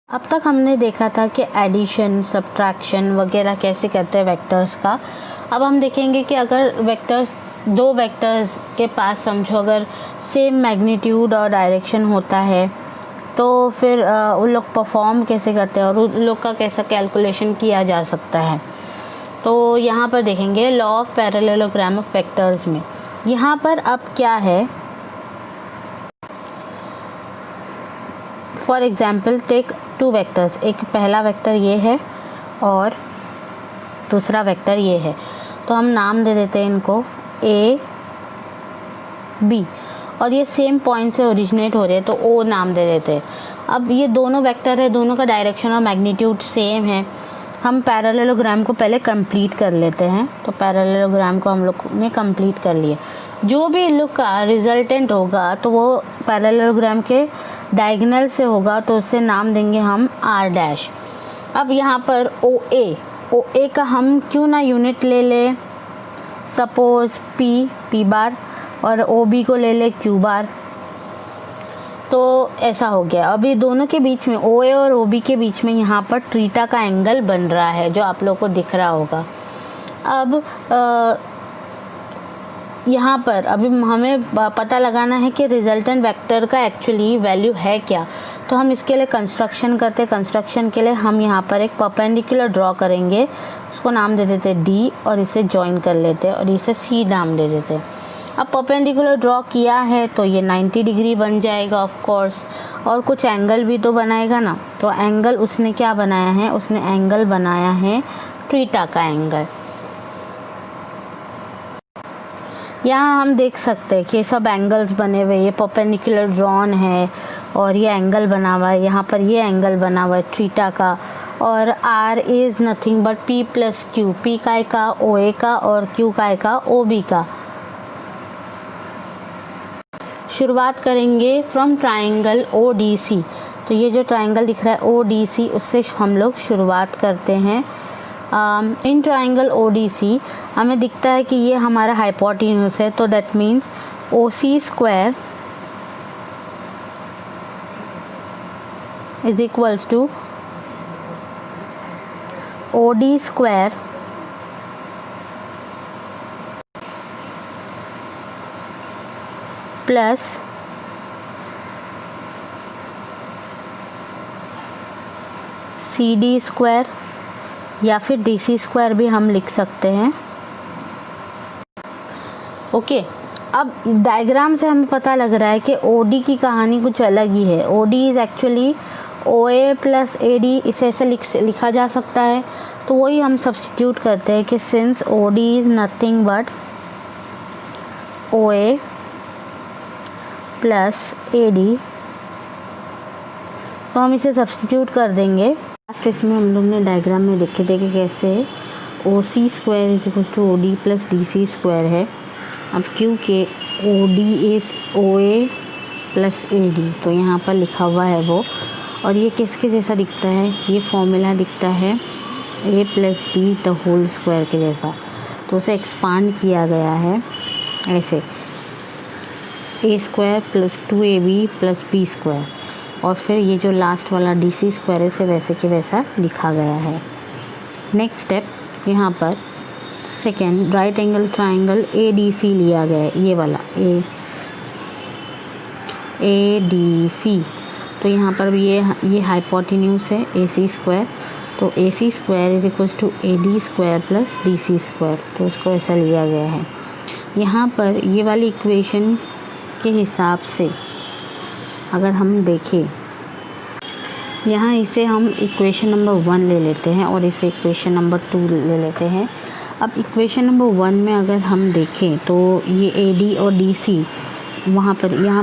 अब तक हमने देखा था कि एडिशन, सब्ट्रैक्शन वगैरह कैसे करते हैं वेक्टर्स का। अब हम देखेंगे कि अगर दो वेक्टर्स के पास समझो अगर सेम मैग्नीट्यूड और डायरेक्शन होता है तो फिर उन लोग परफॉर्म कैसे करते हैं और उन लोग का कैसा कैलकुलेशन किया जा सकता है। तो यहाँ पर देखेंगे law of parallelogram of vectors में। यहाँ पर अब क्या है, for example take two vectors, एक पहला वेक्टर ये है और दूसरा वेक्टर ये है। तो हम नाम दे देते हैं इनको ए बी, और ये सेम पॉइंट से ओरिजिनेट हो रहे हैं तो ओ नाम दे देते हैं। अब ये दोनों वेक्टर है, दोनों का डायरेक्शन और मैग्नीट्यूड सेम है। हम पैरेललोग्राम को पहले कंप्लीट कर लेते हैं। तो पैरेललोग्राम को हम लोग ने कंप्लीट कर लिया। जो भी इन लोग का रिजल्टेंट होगा तो वो पैरेललोग्राम के डायगोनल से होगा, तो उससे नाम देंगे हम आर डैश। अब यहाँ पर ओ ए का हम क्यों ना यूनिट ले लें, सपोज पी बार, और ओ बी को ले ले क्यू बार। तो ऐसा हो गया। अभी दोनों के बीच में ओ ए और ओ बी के बीच में यहाँ पर थीटा का एंगल बन रहा है जो आप लोगों को दिख रहा होगा। अब यहाँ पर अभी हमें पता लगाना है कि रिजल्टेंट वेक्टर का एक्चुअली वैल्यू है क्या। तो हम इसके लिए कंस्ट्रक्शन करते हैं। कंस्ट्रक्शन के लिए हम यहाँ पर एक परपेंडिकुलर ड्रॉ करेंगे, उसको नाम दे देते हैं डी, और इसे जॉइन कर लेते हैं और इसे सी नाम दे देते हैं। अब परपेंडिकुलर ड्रॉ किया है तो ये 90 डिग्री बन जाएगा ऑफ कोर्स, और कुछ एंगल भी तो बनाएगा ना। तो एंगल उसने क्या बनाया है, उसने एंगल बनाया है थीटा का एंगल। यहाँ हम देख सकते हैं कि सब एंगल्स बने हुए, ये परपेंडिकुलर ड्रॉन है और ये एंगल बना हुआ है, यहाँ पर ये एंगल बना हुआ है थीटा का। और r is nothing but p plus Q, p काय का ओ ए का और q काय का ओ बी का। शुरुआत करेंगे from triangle O D C. तो ये जो ट्राइंगल दिख रहा है ओ डी सी, उससे हम लोग शुरुआत करते हैं। इन ट्राइंगल ओ डी सी हमें दिखता है कि ये हमारा हाइपोटेन्यूज है, तो that means O C square is equals to O D square plus C D square, या फिर डी सी स्क्वायर भी हम लिख सकते हैं। ओके, अब डायग्राम से हमें पता लग रहा है कि ओ डी की कहानी कुछ अलग ही है। O D is actually O A plus A D, इसे ऐसे लिखा जा सकता है। तो वही हम सब्स्टिट्यूट करते हैं कि since O D is nothing but O A plus A D, तो हम इसे सब्स्टिट्यूट कर देंगे। लास्ट इसमें हम लोग ने डायग्राम में देखे थे कि कैसे O C square is equal to O D plus D C square है। अब क्योंकि O D is O A plus A D, तो यहाँ पर लिखा हुआ है वो, और ये किसके जैसा दिखता है, ये फॉर्मूला दिखता है A plus B the whole square के जैसा। तो उसे एक्सपांड किया गया है ऐसे, A square plus 2ab plus B square, और फिर ये जो लास्ट वाला डी सी स्क्वायर है इसे वैसे के वैसा लिखा गया है। नेक्स्ट स्टेप, यहाँ पर second right angle triangle A D C लिया गया है, ये वाला ए डी सी। तो यहाँ पर ये हाइपोटेन्यूज है ए सी स्क्वायर, तो A C square is equal to A D square plus D C square, तो उसको ऐसा लिया गया है। यहाँ पर ये वाली इक्वेशन के हिसाब से अगर हम देखें, यहाँ इसे हम इक्वेशन नंबर 1 ले लेते हैं और इसे इक्वेशन नंबर 2 ले लेते हैं। अब इक्वेशन नंबर 1 में अगर हम देखें तो ये ए डी और डी सी यहाँ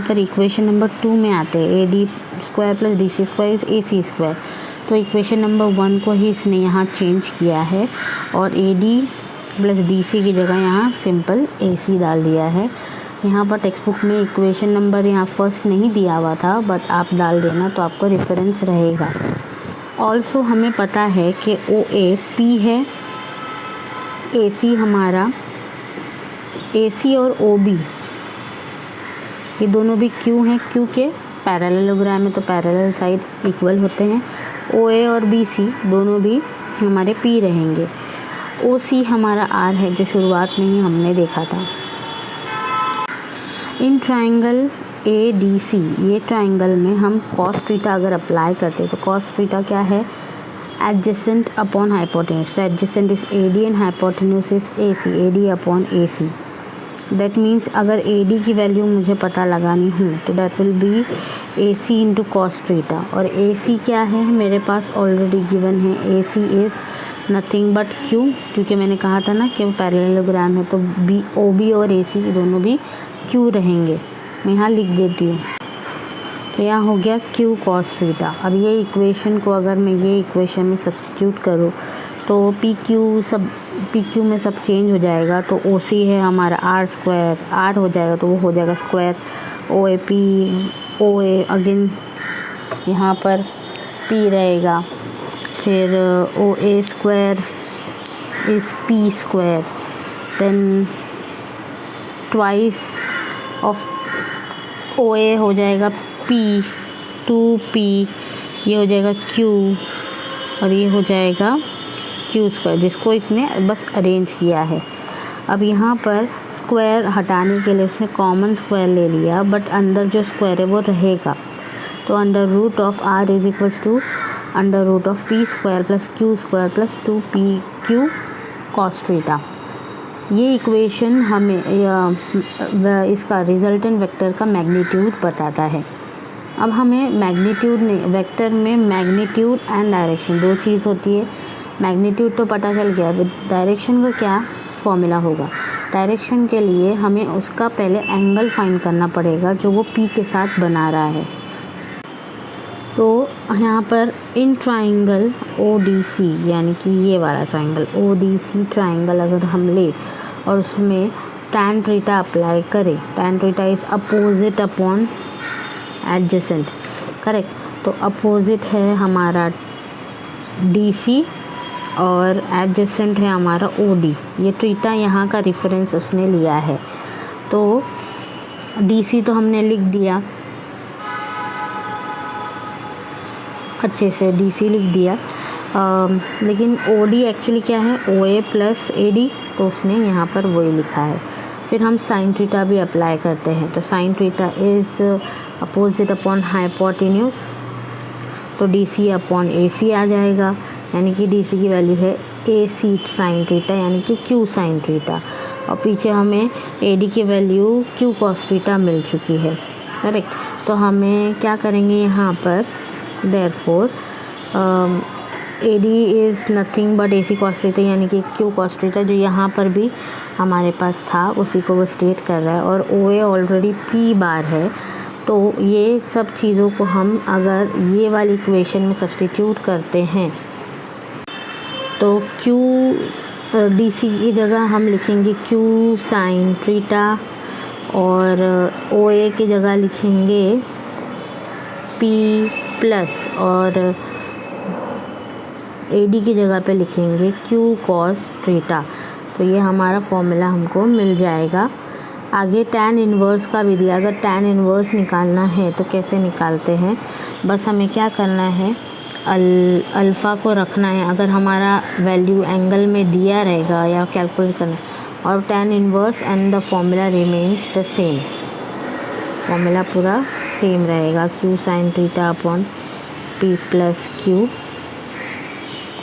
पर इक्वेशन नंबर 2 में आते हैं, A D square plus D C square is A C square. तो इक्वेशन नंबर 1 को ही इसने यहाँ चेंज किया है और A D plus D C की जगह यहाँ सिंपल ए सी डाल दिया है। यहाँ पर टेक्स्ट बुक में इक्वेशन नंबर यहाँ फर्स्ट नहीं दिया हुआ था, बट आप डाल देना तो आपको रेफरेंस रहेगा। ऑल्सो हमें पता है कि ओ ए पी है, ए सी हमारा ए सी और ओ बी ये दोनों भी क्यू हैं, क्योंकि पैरेललोग्राम में तो पैरेलल साइड इक्वल होते हैं। ओ ए और बी सी दोनों भी हमारे पी रहेंगे। ओ सी हमारा आर है जो शुरुआत में ही हमने देखा था। इन ट्राइंगल ए डी सी, ये ट्राइंगल में हम कॉस थीटा अगर अप्लाई करते तो कॉस थीटा क्या है, adjacent upon hypotenuse. Adjacent is A D and hypotenuse is A C, A D upon A C. That means अगर ए डी की वैल्यू मुझे पता लगानी हो तो that will be A C into cos theta. और ए सी क्या है मेरे पास ऑलरेडी गिवन है, ए सी इज़ नथिंग बट क्यू, क्योंकि मैंने कहा था ना कि वो पैरेललोग्राम है तो बी ओ बी और ए सी दोनों भी क्यू रहेंगे। मैं यहाँ लिख देती हूँ, तो यहाँ हो गया क्यू कॉस थीटा। अब ये इक्वेशन को अगर मैं ये इक्वेशन में सब्स्टिट्यूट करूँ तो पी क्यू में सब चेंज हो जाएगा। तो ओ सी है हमारा आर स्क्वायर, आर हो जाएगा तो वो हो जाएगा square O A P, O A again यहाँ पर पी रहेगा, फिर O A square is P square, then twice of O A हो जाएगा पी, 2p, ये हो जाएगा q और ये हो जाएगा q स्क्वायर, जिसको इसने बस अरेंज किया है। अब यहाँ पर स्क्वायर हटाने के लिए उसने कॉमन स्क्वायर ले लिया, बट अंदर जो स्क्वायर है वो रहेगा। तो under root of r is equals to under root of p square plus q square plus 2pq cos theta. ये इक्वेशन हमें इसका रिजल्टेंट वेक्टर का मैग्नीट्यूड बताता है। अब हमें मैग्नीट्यूड नहीं, वेक्टर में मैग्नीट्यूड एंड डायरेक्शन दो चीज़ होती है। मैग्नीट्यूड तो पता चल गया, अब डायरेक्शन का क्या फॉर्मूला होगा। डायरेक्शन के लिए हमें उसका पहले एंगल फाइंड करना पड़ेगा जो वो पी के साथ बना रहा है। तो यहाँ पर इन ट्राइंगल ओ डी सी, यानी कि ये वाला triangle O D C triangle अगर हम ले और उसमें tan थीटा अप्लाई करें, tan theta is opposite upon adjacent, correct. तो अपोजिट है हमारा डी सी और एडजेसेंट है हमारा ओ डी। ये थीटा यहाँ का रेफरेंस उसने लिया है। तो डी सी तो हमने लिख दिया अच्छे से, डी सी लिख दिया, लेकिन ओ डी एक्चुअली क्या है, ओ ए प्लस ए डी, तो उसने यहाँ पर वही लिखा है। फिर हम साइन थीटा भी अप्लाई करते हैं, तो sine theta is opposite upon hypotenuse, तो डी सी अपॉन ए सी आ जाएगा, यानी कि डी सी की वैल्यू है ए सी साइन थीटा, यानी कि क्यू साइन थीटा। और पीछे हमें ए डी की वैल्यू क्यू कॉस थीटा मिल चुकी है, करेक्ट। तो हमें क्या करेंगे यहाँ पर, therefore A D is nothing but A C cos theta, यानी कि क्यू कॉस थीटा जो यहाँ पर भी हमारे पास था उसी को वो स्टेट कर रहा है। और ओ ए ऑलरेडी पी बार है, तो ये सब चीज़ों को हम अगर ये वाली इक्वेशन में सब्स्टिट्यूट करते हैं तो क्यू डी सी की जगह हम लिखेंगे क्यू साइन थीटा और ओ ए की जगह लिखेंगे पी प्लस और ए डी की जगह पे लिखेंगे क्यू कॉस थीटा। तो ये हमारा फॉर्मूला हमको मिल जाएगा। आगे tan इन्वर्स का भी दिया, अगर tan इन्वर्स निकालना है तो कैसे निकालते हैं, बस हमें क्या करना है, अल्फ़ा को रखना है, अगर हमारा वैल्यू एंगल में दिया रहेगा या कैलकुलेट करना, और tan inverse and the formula remains the same, formula पूरा सेम रहेगा, Q sine theta upon P plus Q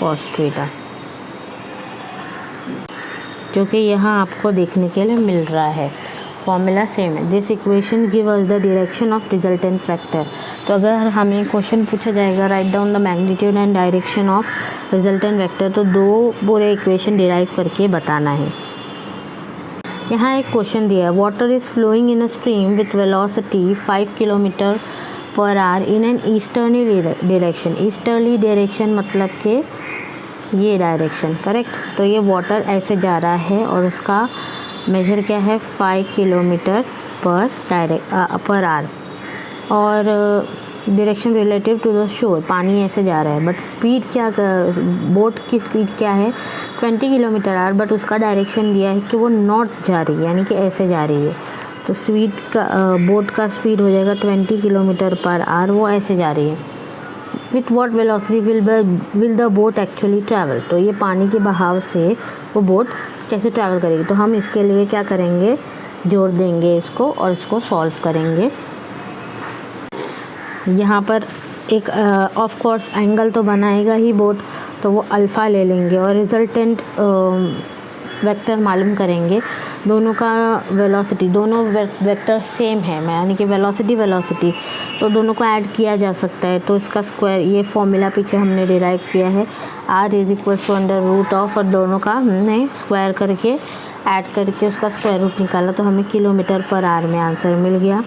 cos theta, जो कि यहाँ आपको देखने के लिए मिल रहा है। फॉर्मूला सेम है। This equation give us the direction of resultant vector. तो अगर हमें क्वेश्चन पूछा जाएगा write down the magnitude and direction of resultant vector, तो दो पूरे इक्वेशन डिराइव करके बताना है। यहाँ एक क्वेश्चन दिया है, water is flowing in a stream with velocity 5 kilometre per hour in an easterly direction. Easterly direction मतलब कि ये डायरेक्शन, करेक्ट। तो ये वाटर ऐसे जा रहा है और उसका मेजर क्या है, 5 किलोमीटर पर आवर, और direction relative to the shore, पानी ऐसे जा रहा है, बट स्पीड क्या, बोट की स्पीड क्या है 20 किलोमीटर आवर, बट उसका डायरेक्शन दिया है कि वो नॉर्थ जा रही है, यानी कि ऐसे जा रही है। तो स्पीड का बोट का स्पीड हो जाएगा 20 किलोमीटर पर आवर, वो ऐसे जा रही है। With what velocity will the boat actually travel. तो ये पानी के बहाव से वो बोट कैसे ट्रैवल करेगी। तो हम इसके लिए क्या करेंगे, जोड़ देंगे इसको और इसको सॉल्व करेंगे। यहाँ पर एक ऑफ कोर्स एंगल तो बनाएगा ही बोट, तो वो अल्फ़ा ले लेंगे और रिजल्टेंट वेक्टर मालूम करेंगे। दोनों का वेलोसिटी, दोनों वेक्टर सेम है, यानी कि वेलोसिटी, तो दोनों को ऐड किया जा सकता है। तो इसका स्क्वायर, ये फॉर्मूला पीछे हमने डिराइव किया है, r is equal to under root of, और दोनों का हमने स्क्वायर करके ऐड करके उसका स्क्वायर रूट निकाला, तो हमें किलोमीटर पर आवर में आंसर मिल गया।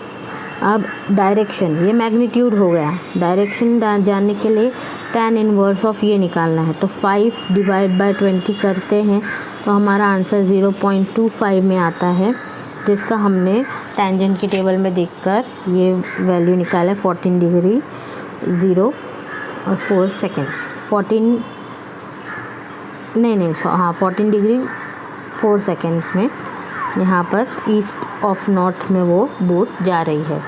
अब डायरेक्शन, ये मैग्नीट्यूड हो गया। डायरेक्शन जानने के लिए tan इनवर्स ऑफ ये निकालना है। तो 5 डिवाइड बाय 20 करते हैं तो हमारा आंसर 0.25 में आता है, जिसका हमने टेंजेंट की टेबल में देखकर ये वैल्यू निकाला है 14 डिग्री 0 और 4 सेकेंड्स। 14 डिग्री 4 सेकेंड्स में यहाँ पर ईस्ट ऑफ नॉर्थ में वो बोट जा रही है।